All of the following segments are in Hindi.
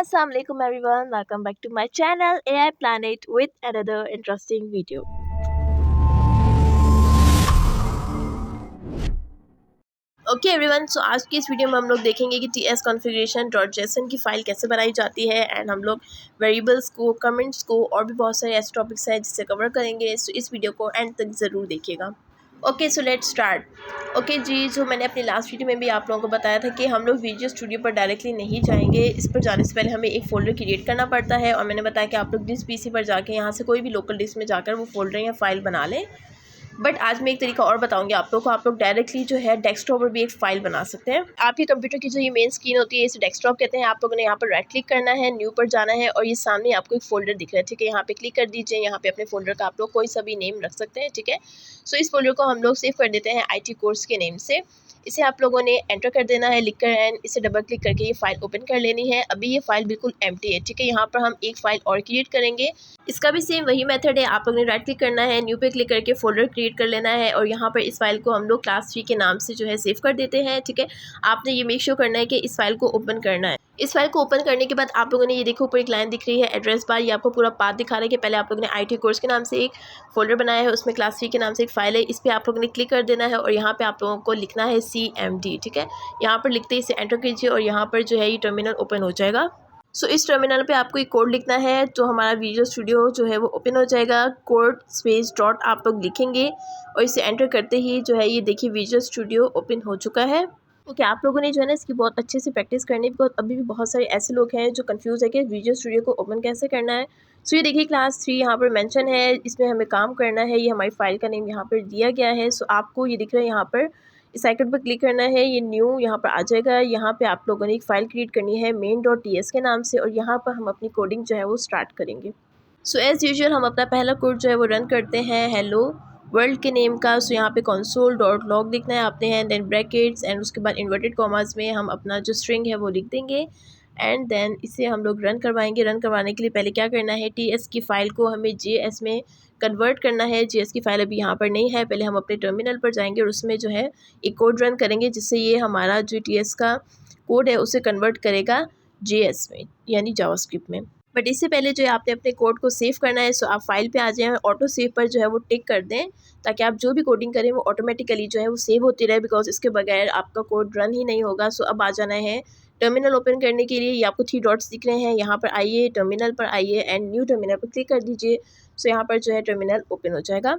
Assalamualaikum everyone, welcome back to my channel AI Planet with another interesting video. Okay everyone, so आज की इस वीडियो में हम लोग देखेंगे कि ts configuration.json की फ़ाइल कैसे बनाई जाती है एंड हम लोग वेरिएबल्स को, कमेंट्स को और भी बहुत सारे ऐसे टॉपिक्स हैं जिसे कवर करेंगे। सो इस वीडियो को एंड तक ज़रूर देखिएगा। Okay so let's start. Okay जी, जो मैंने अपनी लास्ट वीडियो में भी आप लोगों को बताया था कि हम लोग विजुअल स्टूडियो पर डायरेक्टली नहीं जाएंगे। इस पर जाने से पहले हमें एक फ़ोल्डर क्रिएट करना पड़ता है और मैंने बताया कि आप लोग डिस्क पीसी पर जाके यहाँ से कोई भी लोकल डिस्क में जाकर वो फ़ोल्डर या फाइल बना लें। बट आज मैं एक तरीका और बताऊंगी आप लोग को। आप लोग डायरेक्टली जो है डेस्कटॉप पर भी एक फ़ाइल बना सकते हैं। आपके कंप्यूटर की जो ये मेन स्क्रीन होती है इसे डेस्कटॉप कहते हैं। आप लोगों ने यहाँ पर राइट क्लिक करना है, न्यू पर जाना है और ये सामने आपको एक फ़ोल्डर दिख रहा है, ठीक है। यहाँ पे क्लिक कर दीजिए। यहाँ पे अपने फ़ोल्डर का आप लोग कोई सा भी नेम रख सकते हैं, ठीक है। सो इस फोल्डर को हम लोग सेव कर देते हैं IT कोर्स के नेम से। इसे आप लोगों ने एंटर कर देना है लिख कर एंड इसे डबल क्लिक करके ये फाइल ओपन कर लेनी है। अभी ये फाइल बिल्कुल एम्प्टी है, ठीक है। यहाँ पर हम एक फाइल और क्रिएट करेंगे। इसका भी सेम वही मेथड है। आप लोगों ने राइट क्लिक करना है, न्यू पे क्लिक करके फोल्डर क्रिएट कर लेना है और यहाँ पर इस फाइल को हम लोग क्लास 3 के नाम से जो है सेव कर देते हैं, ठीक है। आपने ये मेक श्योर करना है कि इस फाइल को ओपन करना है। इस फाइल को ओपन करने के बाद आप लोगों ने ये देखो ऊपर एक लाइन दिख रही है एड्रेस बार, ये आपको पूरा पाथ दिखा रहा है कि पहले आप लोगों ने IT कोर्स के नाम से एक फोल्डर बनाया है, उसमें क्लास 3 के नाम से एक फाइल है। इस पर आप लोगों ने क्लिक कर देना है और यहाँ पे आप लोगों को लिखना है CMD, ठीक है। यहाँ पर लिखते ही इसे एंटर कीजिए और यहाँ पर जो है ये टर्मिनल ओपन हो जाएगा। सो इस टर्मिनल पे आपको एक कोड लिखना है तो हमारा विजुअल स्टूडियो जो है वो ओपन हो जाएगा। कोड स्पेस डॉट आप लोग लिखेंगे और इसे एंटर करते ही जो है ये देखिए विजुअल स्टूडियो ओपन हो चुका है। ओके, आप लोगों ने जो है ना इसकी बहुत अच्छे से प्रैक्टिस करनी है बिकॉज अभी भी बहुत सारे ऐसे लोग हैं जो कंफ्यूज है कि विजुअल स्टूडियो को ओपन कैसे करना है। सो ये देखिए क्लास 3 यहाँ पर मेंशन है, इसमें हमें काम करना है। ये हमारी फाइल का नेम यहाँ पर दिया गया है। सो आपको ये दिख रहा है यहाँ पर इस आइकन पर क्लिक करना है, ये न्यू यहाँ पर आ जाएगा। यहाँ पे आप लोगों ने एक फ़ाइल क्रिएट करनी है main.ts के नाम से और यहाँ पर हम अपनी कोडिंग जो है वो स्टार्ट करेंगे। सो एज़ यूजुअल हम अपना पहला कोड जो है वो रन करते हैं हेलो वर्ल्ड के नेम का। सो यहाँ पे console.log लिखना है आपने है, देन ब्रैकेट्स एंड उसके बाद इन्वर्टेड कॉमास में हम अपना जो स्ट्रिंग है वो लिख देंगे एंड देन इसे हम लोग रन करवाएंगे। रन करवाने के लिए पहले क्या करना है, TS की फ़ाइल को हमें JS में कन्वर्ट करना है। JS की फ़ाइल अभी यहाँ पर नहीं है। पहले हम अपने टर्मिनल पर जाएंगे और उसमें जो है एक कोड रन करेंगे जिससे ये हमारा जो TS का कोड है उसे कन्वर्ट करेगा JS में यानी जावास्क्रिप्ट में। बट इससे पहले जो है आपने अपने कोड को सेव करना है। सो आप फाइल पे आ जाएं और ऑटो सेव पर जो है वो टिक कर दें ताकि आप जो भी कोडिंग करें वो ऑटोमेटिकली जो है वो सेव होती रहे बिकॉज इसके बगैर आपका कोड रन ही नहीं होगा। सो अब आ जाना है टर्मिनल ओपन करने के लिए। ये आपको 3 डॉट्स दिख रहे हैं, यहाँ पर आइए, टर्मिनल पर आइए एंड न्यू टर्मिनल पर क्लिक कर दीजिए। सो यहाँ पर जो है टर्मिनल ओपन हो जाएगा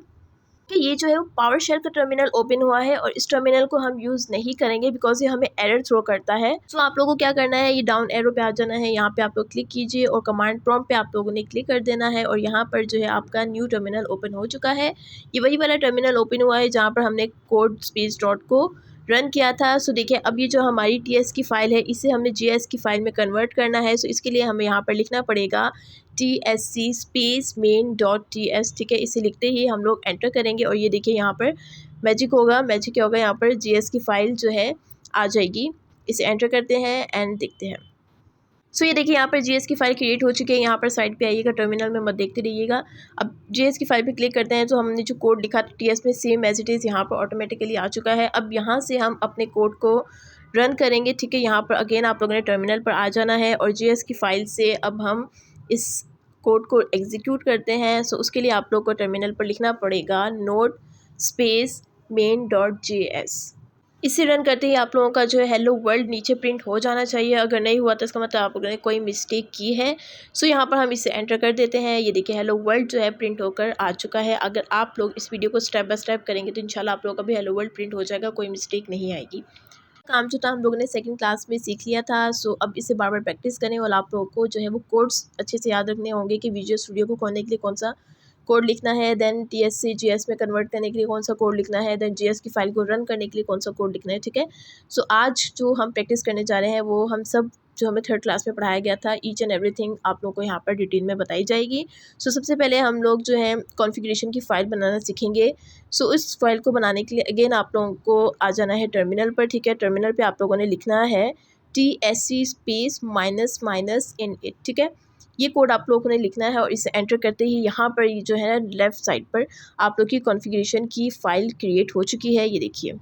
कि ये जो है वो पावर शेल का टर्मिनल ओपन हुआ है और इस टर्मिनल को हम यूज़ नहीं करेंगे बिकॉज ये हमें एरर थ्रो करता है। सो आप लोगों को क्या करना है, ये डाउन एरो पे आ जाना है, यहाँ पे आप लोग क्लिक कीजिए और कमांड प्रॉम्प्ट पे आप लोगों ने क्लिक कर देना है और यहाँ पर जो है आपका न्यू टर्मिनल ओपन हो चुका है। ये वही वाला टर्मिनल ओपन हुआ है जहाँ पर हमने कोड स्पेस डॉट को रन किया था। सो देखिए अब ये जो हमारी TS की फ़ाइल है इसे हमने JS की फ़ाइल में कन्वर्ट करना है। सो इसके लिए हमें यहाँ पर लिखना पड़ेगा TSC स्पेस main.ts, ठीक है। इसे लिखते ही हम लोग एंटर करेंगे और ये देखिए यहाँ पर मैजिक होगा। मैजिक क्या होगा, यहाँ पर JS की फ़ाइल जो है आ जाएगी। इसे एंटर करते हैं एंड देखते हैं। सो ये देखिए यहाँ पर JS की फ़ाइल क्रिएट हो चुकी है। यहाँ पर साइड पे आइएगा, टर्मिनल में मत देखते रहिएगा। अब JS की फ़ाइल पे क्लिक करते हैं तो हमने जो कोड लिखा था TS में सेम एज इट इज़ यहाँ पर ऑटोमेटिकली आ चुका है। अब यहाँ से हम अपने कोड को रन करेंगे, ठीक है। यहाँ पर अगेन आप लोगों ने टर्मिनल पर आ जाना है और JS की फ़ाइल से अब हम इस कोड को एग्जीक्यूट करते हैं। सो उसके लिए आप लोग को टर्मिनल पर लिखना पड़ेगा नोड स्पेस main.js। इसे रन करते ही आप लोगों का जो है हेलो वर्ल्ड नीचे प्रिंट हो जाना चाहिए। अगर नहीं हुआ तो इसका मतलब आप लोगों ने कोई मिस्टेक की है। सो यहाँ पर हम इसे एंटर कर देते हैं। ये देखिए हेलो वर्ल्ड जो है प्रिंट होकर आ चुका है। अगर आप लोग इस वीडियो को स्टेप बाय स्टेप करेंगे तो इंशाल्लाह आप लोगों का भी हेलो वर्ल्ड प्रिंट हो जाएगा, कोई मिस्टेक नहीं आएगी। काम जो था हम लोगों ने सेकंड क्लास में सीख लिया था। सो अब इसे बार बार प्रैक्टिस करें और आप लोगों को जो है वो कोड्स अच्छे से याद रखने होंगे कि विजुअल स्टूडियो को खोलने के लिए कौन सा कोड लिखना है, देन TS से JS में कन्वर्ट करने के लिए कौन सा कोड लिखना है, देन JS की फ़ाइल को रन करने के लिए कौन सा कोड लिखना है, ठीक है। सो आज जो हम प्रैक्टिस करने जा रहे हैं वो हम सब जो हमें थर्ड क्लास में पढ़ाया गया था ईच एंड एवरीथिंग आप लोगों को यहाँ पर डिटेल में बताई जाएगी। सो सबसे पहले हम लोग जो है कॉन्फ़िगरेशन की फ़ाइल बनाना सीखेंगे। सो इस फाइल को बनाने के लिए अगेन आप लोगों को आ जाना है टर्मिनल पर, ठीक है। टर्मिनल पे आप लोगों ने लिखना है TSC स्पेस माइनस init, ठीक है। ये कोड आप लोगों ने लिखना है और इसे एंटर करते ही यहाँ पर जो है लेफ़्ट साइड पर आप लोग की कॉन्फ़िगरेशन की फ़ाइल क्रिएट हो चुकी है, ये देखिए।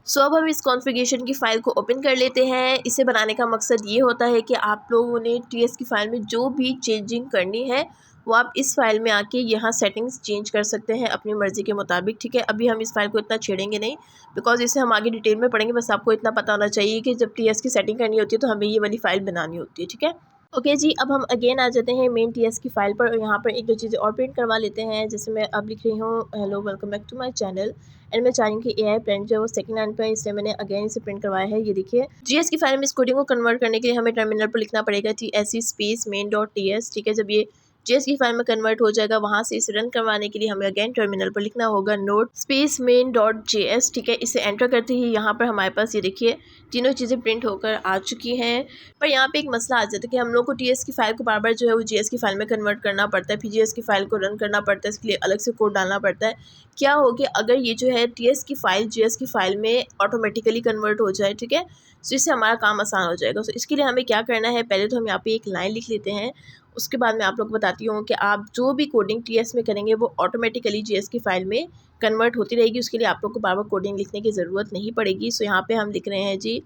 सो अब हम इस कॉन्फ़िगरेशन की फ़ाइल को ओपन कर लेते हैं। इसे बनाने का मकसद ये होता है कि आप लोगों ने टीएस की फ़ाइल में जो भी चेंजिंग करनी है वो आप इस फ़ाइल में आके यहाँ सेटिंग्स चेंज कर सकते हैं अपनी मर्ज़ी के मुताबिक, ठीक है। अभी हम इस फ़ाइल को इतना छेड़ेंगे नहीं, बिकॉज़ इसे हम आगे डिटेल में पढ़ेंगे। बस आपको इतना पता होना चाहिए कि जब टीएस की सेटिंग करनी होती है तो हमें ये वाली फ़ाइल बनानी होती है, ठीक है। ओके जी, अब हम अगेन आ जाते हैं मेन टीएस की फ़ाइल पर और यहाँ पर एक दो चीज़ें और प्रिंट करवा लेते हैं। जैसे मैं अब लिख रही हूँ, hello welcome back to my channel, and मैं चाह रही हूँ कि एआई प्रिंट जो है वो सेकंड लाइन पर है, इसलिए मैंने अगेन इसे प्रिंट करवाया है। ये देखिए, जीएस की फाइल में इस कोडिंग को कन्वर्ट करने के लिए हमें टर्मिनल पर लिखना पड़ेगा TSC space main dot TS, ठीक है। जब ये जीएस की फाइल में कन्वर्ट हो जाएगा, वहाँ से इसे रन करवाने के लिए हमें अगेन टर्मिनल पर लिखना होगा note space main dot JS, ठीक है। इसे एंटर करते ही यहाँ पर हमारे पास ये देखिए तीनों चीज़ें प्रिंट होकर आ चुकी हैं। पर यहाँ पे एक मसला आ जाता है कि हम लोग को टीएस की फाइल को बार बार जो है वो जीएस की फाइल में कन्वर्ट करना पड़ता है, फिर जीएस की फाइल को रन करना पड़ता है, इसके लिए अलग से कोड डालना पड़ता है। क्या हो कि अगर ये जो है टीएस की फाइल जीएस की फाइल में ऑटोमेटिकली कन्वर्ट हो जाए, ठीक है, तो इससे हमारा काम आसान हो जाएगा। तो इसके लिए हमें क्या करना है, पहले तो हम यहाँ पे एक लाइन लिख लेते हैं। उसके बाद मैं आप लोग को बताती हूँ कि आप जो भी कोडिंग टीएस में करेंगे वो ऑटोमेटिकली जीएस की फाइल में कन्वर्ट होती रहेगी। उसके लिए आप लोग को बार बार कोडिंग लिखने की ज़रूरत नहीं पड़ेगी। सो यहाँ पे हम लिख रहे हैं जी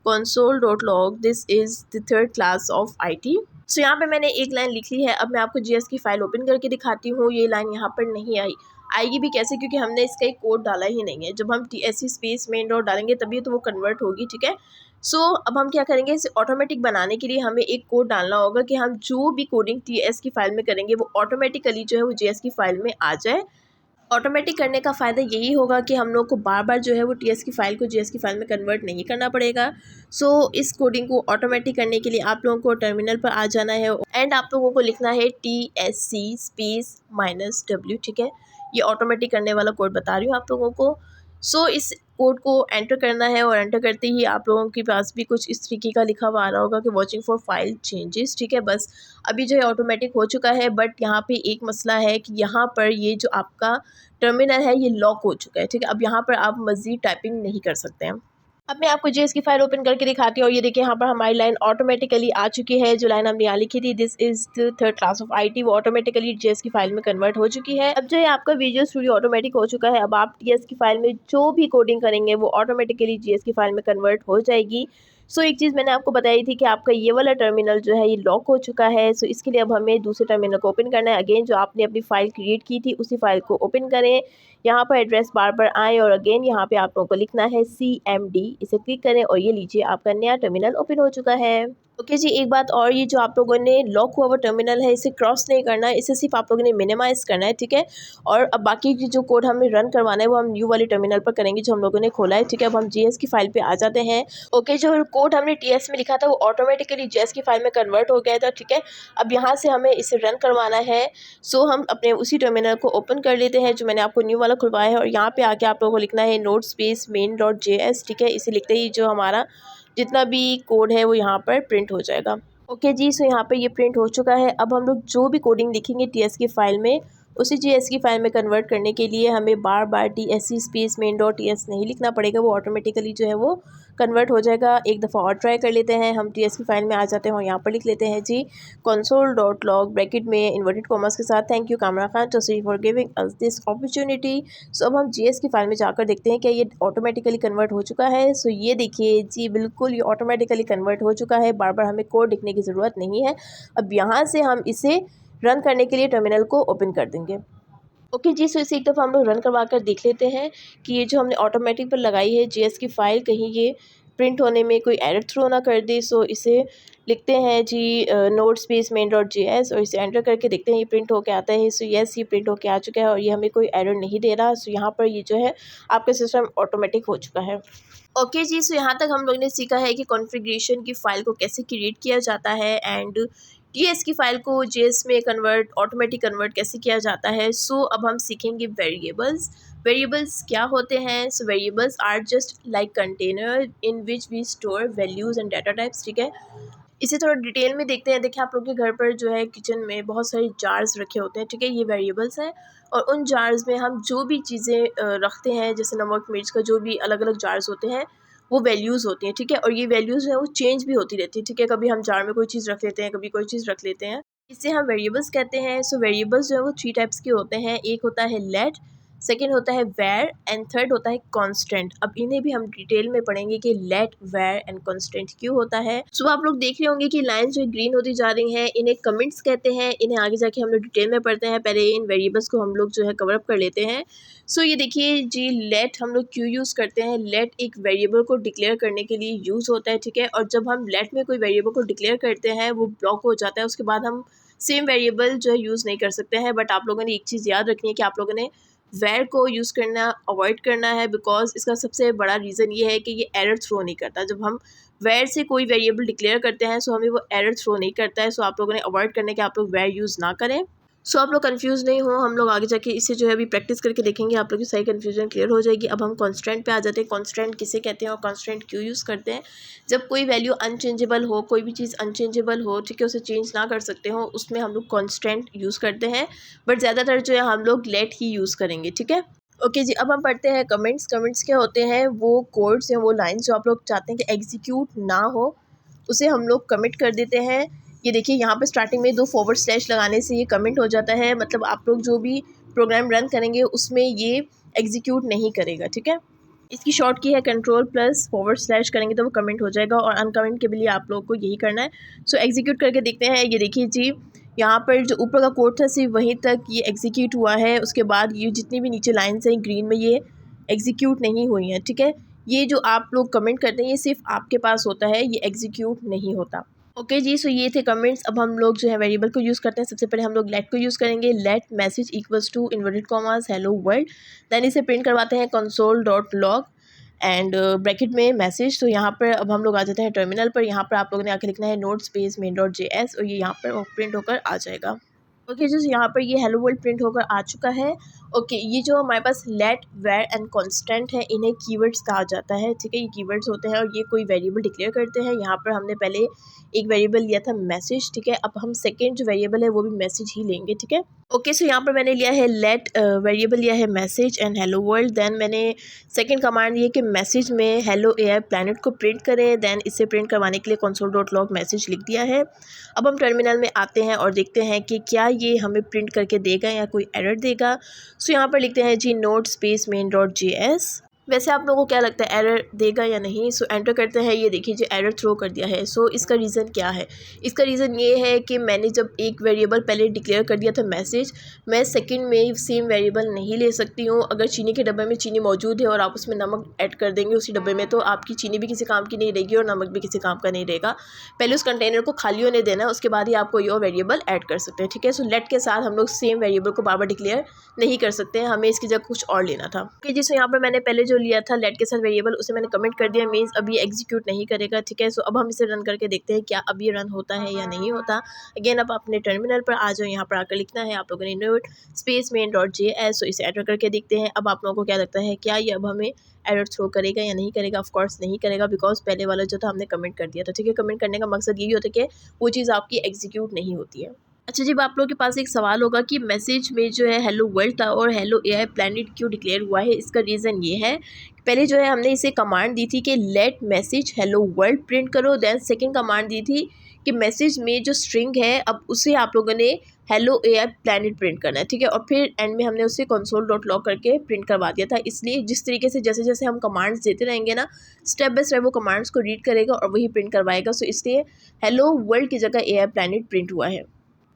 console.log, this is the third class of IT। सो यहाँ पे मैंने एक लाइन लिख ली है। अब मैं आपको जीएस की फाइल ओपन करके दिखाती हूँ। ये लाइन यहाँ पर नहीं आएगी भी कैसे, क्योंकि हमने इसका एक कोड डाला ही नहीं है। जब हम टीएससी स्पेस मेन डॉट डालेंगे तभी तो वो कन्वर्ट होगी, ठीक है। सो अब हम क्या करेंगे, इसे ऑटोमेटिक बनाने के लिए हमें एक कोड डालना होगा कि हम जो भी कोडिंग टीएस की फाइल में करेंगे वो ऑटोमेटिकली जो है वो जीएस की फाइल में आ जाए। ऑटोमेटिक करने का फ़ायदा यही होगा कि हम लोग को बार बार जो है वो टीएस की फ़ाइल को जीएस की फ़ाइल में कन्वर्ट नहीं करना पड़ेगा। सो इस कोडिंग को ऑटोमेटिक करने के लिए आप लोगों को टर्मिनल पर आ जाना है एंड आप लोगों को लिखना है TSC स्पेस -W, ठीक है। ये ऑटोमेटिक करने वाला कोड बता रही हूँ आप लोगों को। सो इस कोड को एंटर करना है और एंटर करते ही आप लोगों के पास भी कुछ इस तरीके का लिखा हुआ आ रहा होगा कि वॉचिंग फॉर फाइल चेंजेस, ठीक है। बस अभी जो है ऑटोमेटिक हो चुका है, बट यहाँ पे एक मसला है कि यहाँ पर ये जो आपका टर्मिनल है ये लॉक हो चुका है, ठीक है। अब यहाँ पर आप मज़ीद टाइपिंग नहीं कर सकते हैं। अब मैं आपको जीएस की फाइल ओपन करके दिखाती हूँ और ये देखिए यहाँ पर हमारी लाइन ऑटोमेटिकली आ चुकी है। जो लाइन हमने यहाँ लिखी थी, this is the third class of IT, वो ऑटोमेटिकली जीएस की फाइल में कन्वर्ट हो चुकी है। अब जो है आपका विजुअल स्टूडियो ऑटोमेटिक हो चुका है। अब आप टीएस की फाइल में जो भी कोडिंग करेंगे वो ऑटोमेटिकली जीएस की फाइल में कन्वर्ट हो जाएगी। सो एक चीज़ मैंने आपको बताई थी कि आपका ये वाला टर्मिनल जो है ये लॉक हो चुका है। सो इसके लिए अब हमें दूसरे टर्मिनल को ओपन करना है। अगेन जो आपने अपनी फ़ाइल क्रिएट की थी उसी फाइल को ओपन करें, यहाँ पर एड्रेस बार पर आएँ और अगेन यहाँ पे आप लोगों को लिखना है CMD, इसे क्लिक करें और ये लीजिए आपका नया टर्मिनल ओपन हो चुका है। ओके जी, एक बात और, ये जो आप लोगों ने लॉक हुआ हुआ टर्मिनल है इसे क्रॉस नहीं करना है, इसे सिर्फ आप लोगों ने मिनिमाइज़ करना है, ठीक है। और अब बाकी की जो कोड हमें रन करवाना है वो हम न्यू वाले टर्मिनल पर करेंगे जो हम लोगों ने खोला है, ठीक है। अब हम जीएस की फाइल पे आ जाते हैं। ओके, जो कोड हमने टीएस में लिखा था वो ऑटोमेटिकली जीएस की फाइल में कन्वर्ट हो गया था, ठीक है। अब यहाँ से हमें इसे रन करवाना है। सो हम अपने उसी टर्मिनल को ओपन कर लेते हैं जो मैंने आपको न्यू वाला खुलवाया है और यहाँ पे आके आप लोगों को लिखना है note space main dot JS, ठीक है। इसे लिखते ही जो हमारा जितना भी कोड है वो यहाँ पर प्रिंट हो जाएगा। ओके जी, सो यहाँ पे ये प्रिंट हो चुका है। अब हम लोग जो भी कोडिंग लिखेंगे टीएस की फाइल में उसी जीएस की फाइल में कन्वर्ट करने के लिए हमें बार बार TSC space main dot TS नहीं लिखना पड़ेगा, वो ऑटोमेटिकली जो है वो कन्वर्ट हो जाएगा। एक दफ़ा और ट्राई कर लेते हैं। हम TS की फाइल में आ जाते हैं और यहाँ पर लिख लेते हैं जी console.log ब्रैकेट में इन्वर्टेड कॉमर्स के साथ, थैंक यू कामरा खान टोसी for giving us this opportunity. So अब हम जीएस की फाइल में जाकर देखते हैं क्या ये ऑटोमेटिकली कन्वर्ट हो चुका है। सो ये देखिए जी, बिल्कुल ये ऑटोमेटिकली कन्वर्ट हो चुका है, बार बार हमें कोड लिखने की ज़रूरत नहीं है। अब यहाँ से हम इसे रन करने के लिए टर्मिनल को ओपन कर देंगे। ओके जी, सो इसे एक दफ़ा हम लोग रन करवा कर देख लेते हैं कि ये जो हमने ऑटोमेटिक पर लगाई है जीएस की फ़ाइल कहीं ये प्रिंट होने में कोई एरर थ्रो ना कर दे। सो इसे लिखते हैं जी node space main dot JS और इसे एंटर करके देखते हैं ये प्रिंट होके आता है। सो यस, ये प्रिंट होके आ चुका है और ये हमें कोई एरर नहीं दे रहा। सो यहाँ पर ये जो है आपका सिस्टम ऑटोमेटिक हो चुका है। ओके जी, सो यहाँ तक हम लोग ने सीखा है कि कॉन्फ़िगरेशन की फ़ाइल को कैसे क्रिएट किया जाता है एंड टीएस की फ़ाइल को जेएस में ऑटोमेटिक कन्वर्ट कैसे किया जाता है। सो अब हम सीखेंगे वेरिएबल्स। वेरिएबल्स क्या होते हैं? So variables are just like container in which we store values and data types, ठीक है। इसे थोड़ा डिटेल में देखते हैं। देखिए, आप लोग के घर पर जो है किचन में बहुत सारे जार्स रखे होते हैं, ठीक है, ये वेरिएबल्स हैं। और उन जार्स में हम जो भी चीज़ें रखते हैं, जैसे नमक मिर्च का जो भी अलग अलग जार्स होते हैं वो वैल्यूज़ होती हैं, ठीक है। और ये वैल्यूज़ है वो चेंज भी होती रहती है, ठीक है। कभी हम जार में कोई चीज़ रख लेते हैं, कभी कोई चीज़ रख लेते हैं, इसे हम वेरिएबल्स कहते हैं। सो वेरिएबल्स जो है वो 3 टाइप्स के होते हैं। एक होता है लेट, सेकंड होता है वेयर एंड थर्ड होता है कांस्टेंट। अब इन्हें भी हम डिटेल में पढ़ेंगे कि लेट, वेयर एंड कांस्टेंट क्यों होता है। सो आप लोग देख रहे होंगे कि लाइन जो ग्रीन होती जा रही हैं इन्हें कमेंट्स कहते हैं। इन्हें आगे जाके हम लोग डिटेल में पढ़ते हैं, पहले इन वेरिएबल्स को हम लोग जो है कवर अप कर लेते हैं। सो ये देखिए जी, लेट हम लोग क्यों यूज़ करते हैं। लेट एक वेरिएबल को डिक्लेयर करने के लिए यूज़ होता है, ठीक है। और जब हम लेट में कोई वेरिएबल को डिक्लेयर करते हैं वो ब्लॉक हो जाता है, उसके बाद हम सेम वेरिएबल जो है यूज़ नहीं कर सकते हैं। बट आप लोगों ने एक चीज़ याद रखनी है कि आप लोगों ने वेयर को यूज़ करना अवॉइड करना है, बिकॉज इसका सबसे बड़ा रीज़न ये है कि ये एरर थ्रो नहीं करता। जब हम वेयर से कोई वेरिएबल डिक्लेयर करते हैं सो हमें वो एरर थ्रो नहीं करता है। सो आप लोगों ने अवॉइड करना है कि आप लोग वेयर यूज़ ना करें। सो आप लोग कंफ्यूज नहीं हो, हम लोग आगे जाके इसे जो है अभी प्रैक्टिस करके देखेंगे, आप लोग की सारी कंफ्यूजन क्लियर हो जाएगी। अब हम कांस्टेंट पे आ जाते हैं। कांस्टेंट किसे कहते हैं और कांस्टेंट क्यों यूज़ करते हैं। जब कोई वैल्यू अनचेंजेबल हो, कोई भी चीज़ अनचेंजेबल हो, ठीक है, उसे चेंज ना कर सकते हो, उसमें हम लोग कांस्टेंट यूज़ करते हैं। बट ज़्यादातर जो है हम लोग लेट ही यूज़ करेंगे, ठीक है। ओके जी, अब हम पढ़ते हैं कमेंट्स। कमेंट्स क्या होते हैं, वो कोड्स हैं, वो लाइन्स जो आप लोग चाहते हैं कि एग्जीक्यूट ना हो, उसे हम लोग कमिट कर देते हैं। ये देखिए यहाँ पे स्टार्टिंग में 2 फॉरवर्ड स्लैश लगाने से ये कमिट हो जाता है, मतलब आप लोग जो भी प्रोग्राम रन करेंगे उसमें ये एग्जीक्यूट नहीं करेगा, ठीक है। इसकी शॉर्ट की है कंट्रोल प्लस फॉरवर्ड स्लैश, करेंगे तो वो कमेंट हो जाएगा और अनकमेंट के लिए आप लोग को यही करना है। सो एग्जीक्यूट करके देखते हैं। ये देखिए जी, यहाँ पर जो ऊपर का कोड था सिर्फ वहीं तक ये एग्जीक्यूट हुआ है, उसके बाद ये जितनी भी नीचे लाइन्स हैं ग्रीन में ये एग्जीक्यूट नहीं हुई हैं, ठीक है। ये जो आप लोग कमेंट करते हैं ये सिर्फ आपके पास होता है, ये एग्जीक्यूट नहीं होता। ओके जी, सो ये थे कमेंट्स। अब हम लोग जो है वेरिएबल को यूज़ करते हैं। सबसे पहले हम लोग लेट को यूज़ करेंगे। Let message equals to inverted commas hello world, then इसे प्रिंट करवाते हैं console dot log and bracket में मैसेज। तो यहाँ पर अब हम लोग आ जाते हैं टर्मिनल पर। यहाँ पर आप लोगों ने आके लिखना है note space main dot JS और ये यहाँ पर प्रिंट होकर आ जाएगा। ओके जी, यहाँ पर ये हेलो वर्ल्ड प्रिंट होकर आ चुका है। ओके, ये जो हमारे पास लेट, वेयर एंड कांस्टेंट है, इन्हें कीवर्ड्स कहा जाता है, ठीक है। ये कीवर्ड्स होते हैं और ये कोई वेरिएबल डिक्लेयर करते हैं। यहाँ पर हमने पहले एक वेरिएबल लिया था मैसेज, ठीक है। अब हम सेकेंड जो वेरिएबल है वो भी मैसेज ही लेंगे, ठीक है। ओके, सो यहाँ पर मैंने लिया है लेट वेरिएबल लिया है message and hello world. Then मैंने सेकेंड कमांड ये कि मैसेज में हेलो AI प्लैनेट को प्रिंट करें। देन इसे प्रिंट करवाने के लिए कंसोल डॉट लॉग मैसेज लिख दिया है। अब हम टर्मिनल में आते हैं और देखते हैं कि क्या ये हमें प्रिंट करके देगा या कोई एरर देगा। सो यहाँ पर लिखते हैं जी node space main dot JS। वैसे आप लोगों को क्या लगता है एरर देगा या नहीं। सो एंटर करते हैं। ये देखिए जो एरर थ्रो कर दिया है। सो इसका रीज़न क्या है। इसका रीज़न ये है कि मैंने जब एक वेरिएबल पहले डिक्लेयर कर दिया था मैसेज, मैं सेकंड में सेम वेरिएबल नहीं ले सकती हूँ। अगर चीनी के डब्बे में चीनी मौजूद है और आप उसमें नमक ऐड कर देंगे उसी डब्बे में, तो आपकी चीनी भी किसी काम की नहीं रहेगी और नमक भी किसी काम का नहीं रहेगा। पहले उस कंटेनर को खाली होने देना है, उसके बाद ही आप कोई और वेरिएबल ऐड कर सकते हैं, ठीक है। सो लेट के साथ हम लोग सेम वेरिएबल को बार बार डिक्लेयर नहीं कर सकते हैं, हमें इसकी जगह कुछ और लेना था। ओके जी, सो यहाँ पर मैंने पहले जो लिया था लेट के साथ वेरिएबल उसे मैंने कमेंट कर दिया, मीन्स अब ये एग्जीक्यूट नहीं करेगा, ठीक है। सो अब हम इसे रन करके देखते हैं क्या अब ये रन होता है या नहीं होता। अगेन अब अपने टर्मिनल पर आ जाओ, यहाँ पर आकर लिखना है आप लोगों ने note space main dot JS। सो इसे एंटर करके देखते हैं। अब आप लोगों को क्या लगता है क्या ये अब हमें एरर थ्रो करेगा या नहीं करेगा। ऑफ कोर्स नहीं करेगा, बिकॉज पहले वाला जो था हमने कमेंट कर दिया था, ठीक है। कमेंट करने का मकसद यही होता है कि वो चीज़ आपकी एग्जीक्यूट नहीं होती है। अच्छा जी, अब आप लोगों के पास एक सवाल होगा कि मैसेज में जो है हेलो वर्ल्ड था और हेलो AI प्लैनेट क्यों डिक्लेयर हुआ है। इसका रीज़न ये है, पहले जो है हमने इसे कमांड दी थी कि let message hello world print करो। देन सेकंड कमांड दी थी कि मैसेज में जो स्ट्रिंग है अब उसे आप लोगों ने हेलो AI प्लैनेट प्रिंट करना है, ठीक है। और फिर एंड में हमने उसे कंसोल डॉट लॉग करके प्रिंट करवा दिया था। इसलिए जिस तरीके से जैसे जैसे हम कमांड्स देते रहेंगे ना, स्टेप बाय स्टेप वो कमांड्स को रीड करेगा और वही प्रिंट करवाएगा। सो इसलिए हेलो वर्ल्ड की जगह AI प्लैनेट प्रिंट हुआ है।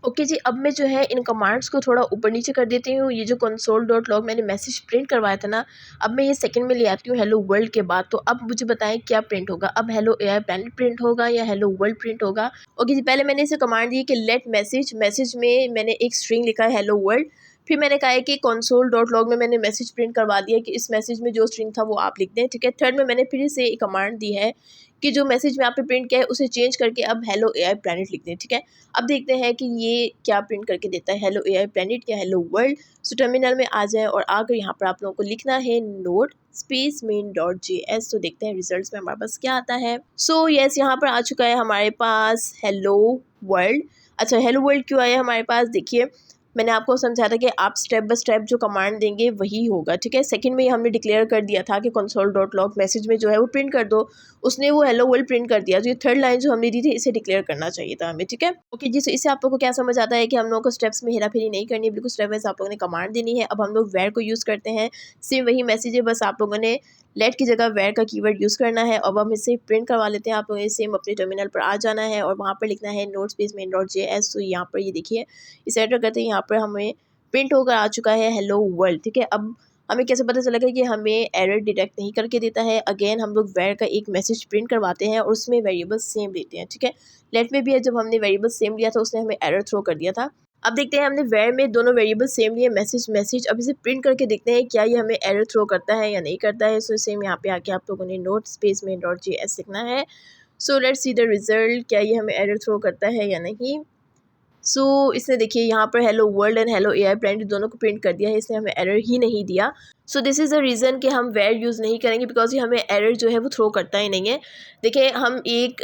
ओके जी, अब मैं जो है इन कमांड्स को थोड़ा ऊपर नीचे कर देती हूँ। ये जो कंसोल डॉट लॉग मैंने मैसेज प्रिंट करवाया था ना, अब मैं ये सेकंड में ले आती हूँ हेलो वर्ल्ड के बाद। तो अब मुझे बताएं क्या प्रिंट होगा, अब हेलो AI प्लैनेट प्रिंट होगा या हेलो वर्ल्ड प्रिंट होगा। ओके जी, पहले मैंने इसे कमांड दी कि लेट मैसेज, मैसेज में मैंने एक स्ट्रिंग लिखा है हेलो वर्ल्ड। फिर मैंने कहा है कि कंसोल डॉट लॉग में मैंने मैसेज प्रिंट करवा दिया कि इस मैसेज में जो स्ट्रिंग था वो आप लिख दें, ठीक है। थर्ड में मैंने फिर से एक कमांड दी है कि जो मैसेज में आपने प्रिंट किया है उसे चेंज करके अब हेलो AI प्लैनेट लिख दें, ठीक है। अब देखते हैं कि ये क्या प्रिंट करके देता है, हेलो AI प्लैनेट या हेलो वर्ल्ड। सो टर्मिनल में आ जाए और आकर यहाँ पर आप लोगों को लिखना है note space main dot JS। तो देखते हैं रिजल्ट्स में हमारे पास क्या आता है। सो यस, यहाँ पर आ चुका है हमारे पास हेलो वर्ल्ड। अच्छा, हेलो वर्ल्ड क्यों आया हमारे पास, देखिए मैंने आपको समझाया था कि आप स्टेप बाय स्टेप जो कमांड देंगे वही होगा, ठीक है। सेकंड में हमने डिक्लेयर कर दिया था कि console.log मैसेज में जो है वो प्रिंट कर दो, उसने वो हेलो वर्ल्ड प्रिंट कर दिया। तो ये थर्ड लाइन जो हमने दी थी इसे डिक्लेयर करना चाहिए था हमें, ठीक है। ओके जी, सो इससे आप लोगों को क्या समझ आता है कि हम लोगों को स्टेप्स में हेरा फेरी नहीं करनी है, बिल्कुल स्टेप वाइज आप लोगों ने कमांड देनी है। अब हम लोग वेयर को यूज़ करते हैं, सेम वही मैसेज है, बस आप लोगों ने लेट की जगह वेयर का कीवर्ड यूज़ करना है। अब हम इसे प्रिंट करवा लेते हैं। आप लोगों ने सेम अपने टर्मिनल पर आ जाना है और वहाँ पर लिखना है नोट स्पेस main.js। तो यहाँ पर ये देखिए इसे एंटर करते हैं, यहाँ पर हमें प्रिंट होकर आ चुका है हेलो वर्ल्ड, ठीक है। अब हमें कैसे पता चलेगा कि हमें एरर डिटेक्ट नहीं करके देता है। अगेन हम लोग वेयर का एक मैसेज प्रिंट करवाते हैं और उसमें वेरिएबल सेम लेते हैं, ठीक है। लेट में भी है, जब हमने वेरिएबल सेम लिया था उसने हमें एरर थ्रो कर दिया था। अब देखते हैं हमने वेयर में दोनों वेरिएबल सेम लिए, मैसेज। अब इसे प्रिंट करके देखते हैं क्या ये हमें एरर थ्रो करता है या नहीं करता है। सो सेम यहाँ पे आके आप लोगों ने नोट स्पेस main.js लिखना है। So let's see the result, क्या ये हमें एरर थ्रो करता है या नहीं। सो इसने देखिए यहाँ पर hello world and hello AI brand दोनों को प्रिंट कर दिया है, इसने हमें एरर ही नहीं दिया। So this is the reason कि हम वेयर यूज़ नहीं करेंगे, बिकॉज ये हमें एरर जो है वो थ्रो करता ही नहीं है। देखिए हम एक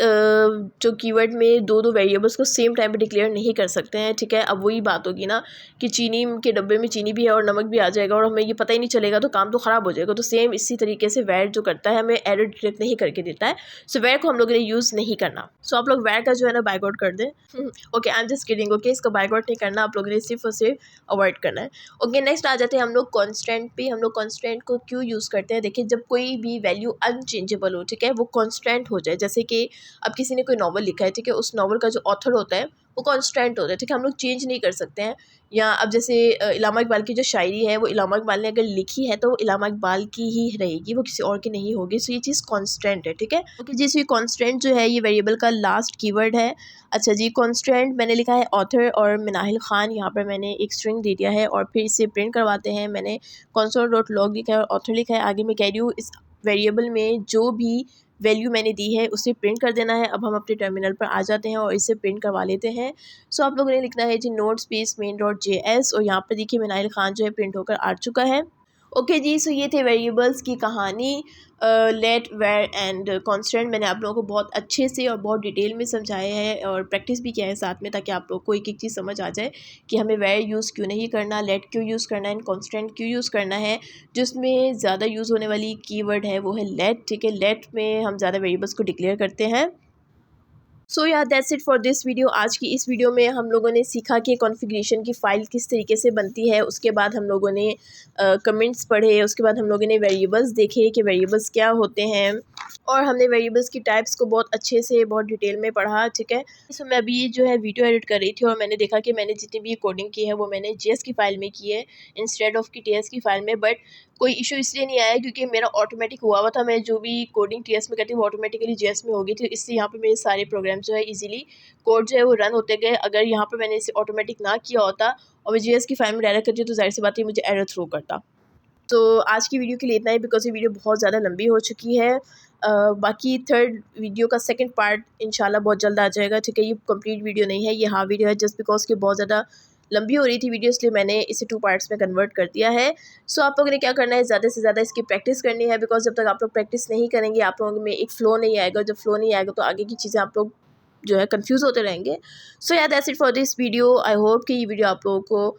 जो कीवर्ड में दो वेरिएबल्स को सेम टाइम पे डिक्लेयर नहीं कर सकते हैं, ठीक है। अब वही बात होगी ना कि चीनी के डब्बे में चीनी भी है और नमक भी आ जाएगा और हमें ये पता ही नहीं चलेगा, तो काम तो ख़राब हो जाएगा। तो सेम इसी तरीके से वेयर जो करता है हमें एरर डिटेक्ट नहीं करके देता है। सो वेयर को हम लोगों ने यूज़ नहीं करना। सो आप लोग वेयर का जो है ना बाइकआउट कर दें। Okay, I am just kidding. Okay, इसका बाइकआउट नहीं करना, आप लोगों ने सिर्फ और सिर्फ अवॉइड करना है। ओके, नेक्स्ट आ जाते हैं हम लोग कॉन्स्टेंट पे। हम लोग कॉन्स्टेंट को क्यों यूज़ करते हैं, देखिए जब कोई भी वैल्यू अनचेंजेबल हो, ठीक है, वो कॉन्स्टेंट हो जाए। जैसे कि अब किसी ने कोई नॉवल लिखा है, ठीक है, उस नॉवल का जो ऑथर होता है वो कॉन्स्टेंट होता है, ठीक है, हम लोग चेंज नहीं कर सकते हैं। या अब जैसे इलामा इकबाल की जो शायरी है वो इलामा इकबाल ने अगर लिखी है तो वो इलामा इकबाल की ही रहेगी, वो किसी और की नहीं होगी। सो ये चीज़ कांस्टेंट है, ठीक है। ओके जी, सो ये कांस्टेंट जो है ये वेरिएबल का लास्ट कीवर्ड है। अच्छा जी, कांस्टेंट मैंने लिखा है ऑथर और मिनाहिल खान, यहाँ पर मैंने एक स्ट्रिंग दे दिया है और फिर इसे प्रिंट करवाते हैं। मैंने console.log लिखा है और ऑथर लिखा है। आगे मैं कह रही हूँ इस वेरिएबल में जो भी वैल्यू मैंने दी है उसे प्रिंट कर देना है। अब हम अपने टर्मिनल पर आ जाते हैं और इसे प्रिंट करवा लेते हैं। सो आप लोगों ने लिखना है जी नोट स्पेस main.js और यहाँ पर देखिए मिनाइल खान जो है प्रिंट होकर आ चुका है। ओके जी, सो ये थे वेरिएबल्स की कहानी। लेट वेयर एंड कांस्टेंट मैंने आप लोगों को बहुत अच्छे से और बहुत डिटेल में समझाया है और प्रैक्टिस भी किया है साथ में, ताकि आप लोग को एक एक चीज़ समझ आ जाए कि हमें वेयर यूज़ क्यों नहीं करना, लेट क्यों यूज़ करना है, कांस्टेंट क्यों यूज़ करना है। जिसमें ज़्यादा यूज़ होने वाली कीवर्ड है वो है लेट, ठीक है। लेट में हम ज़्यादा वेरिएबल्स को डिक्लेयर करते हैं। सो या that's it for this video. आज की इस वीडियो में हम लोगों ने सीखा कि कॉन्फ़िगरेशन की फ़ाइल किस तरीके से बनती है। उसके बाद हम लोगों ने कमेंट्स पढ़े, उसके बाद हम लोगों ने वेरिएबल्स देखे कि वेरिएबल्स क्या होते हैं और हमने वेरिएबल्स की टाइप्स को बहुत अच्छे से बहुत डिटेल में पढ़ा, ठीक है। सो मैं अभी जो है वीडियो एडिट कर रही थी और मैंने देखा कि मैंने जितनी भी कोडिंग की है वो मैंने जेएस की फ़ाइल में की है इंस्टेड ऑफ की टीएस की फ़ाइल में। बट कोई इशू इसलिए नहीं आया क्योंकि मेरा ऑटोमेटिक हुआ हुआ था। मैं जो भी कोडिंग टीएस में करती हूँ वो ऑटोमेटिकली जेएस में हो गई थी, इससे यहाँ पे मेरे सारे प्रोग्राम जो है इजीली कोड जो है वो रन होते गए। अगर यहाँ पर मैंने इसे ऑटोमेटिक ना किया होता और मैं जेएस की फाइल में डायरेक्ट करती तो जाहिर सी बात है मुझे एरर थ्रो करता। तो आज की वीडियो के लिए इतना ही, बिकॉज ये वीडियो बहुत ज़्यादा लंबी हो चुकी है। बाकी थर्ड वीडियो का सेकंड पार्ट इंशाल्लाह बहुत जल्द आ जाएगा, ठीक है। ये कंप्लीट वीडियो नहीं है, ये हाँ वीडियो है, जस्ट बिकॉज कि बहुत ज़्यादा लंबी हो रही थी वीडियो, इसलिए मैंने इसे 2 पार्ट्स में कन्वर्ट कर दिया है। सो आप लोगों ने क्या करना है, ज़्यादा से ज़्यादा इसकी प्रैक्टिस करनी है, बिकॉज जब तक आप लोग प्रैक्टिस नहीं करेंगे आप लोगों में एक फ़्लो नहीं आएगा। जब फ्लो नहीं आएगा तो आगे की चीज़ें आप लोग जो है कंफ्यूज होते रहेंगे। सो या that's it for this video. I hope कि ये वीडियो आप लोगों को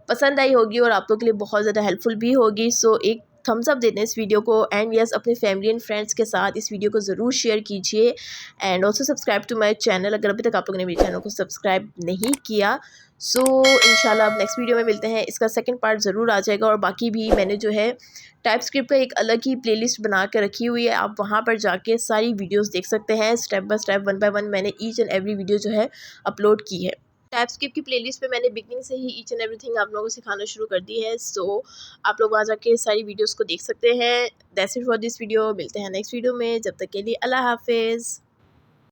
पसंद आई होगी और आप लोगों के लिए बहुत ज़्यादा हेल्पफुल भी होगी। सो एक थम्स अप दे दें इस वीडियो को एंड यस अपने फैमिली एंड फ्रेंड्स के साथ इस वीडियो को ज़रूर शेयर कीजिए and also subscribe to my channel अगर अभी तक आप लोगों ने मेरे चैनल को सब्सक्राइब नहीं किया। सो इंशाल्लाह अब नेक्स्ट वीडियो में मिलते हैं, इसका सेकंड पार्ट ज़रूर आ जाएगा। और बाकी भी मैंने जो है टाइपस्क्रिप्ट का एक अलग ही प्लेलिस्ट बना के रखी हुई है, आप वहाँ पर जाके सारी वीडियोज़ देख सकते हैं step by step, one by one मैंने ईच एंड एवरी वीडियो जो है अपलोड की है। टाइपस्क्रिप्ट की प्लेलिस्ट पे मैंने बिगनिंग से ही ईच एंड एवरीथिंग आप लोगों को सिखाना शुरू कर दी है। सो आप लोग वहाँ जाके सारी वीडियोस को देख सकते हैं। That's it for this video. मिलते हैं नेक्स्ट वीडियो में, जब तक के लिए अल्लाह हाफिज़।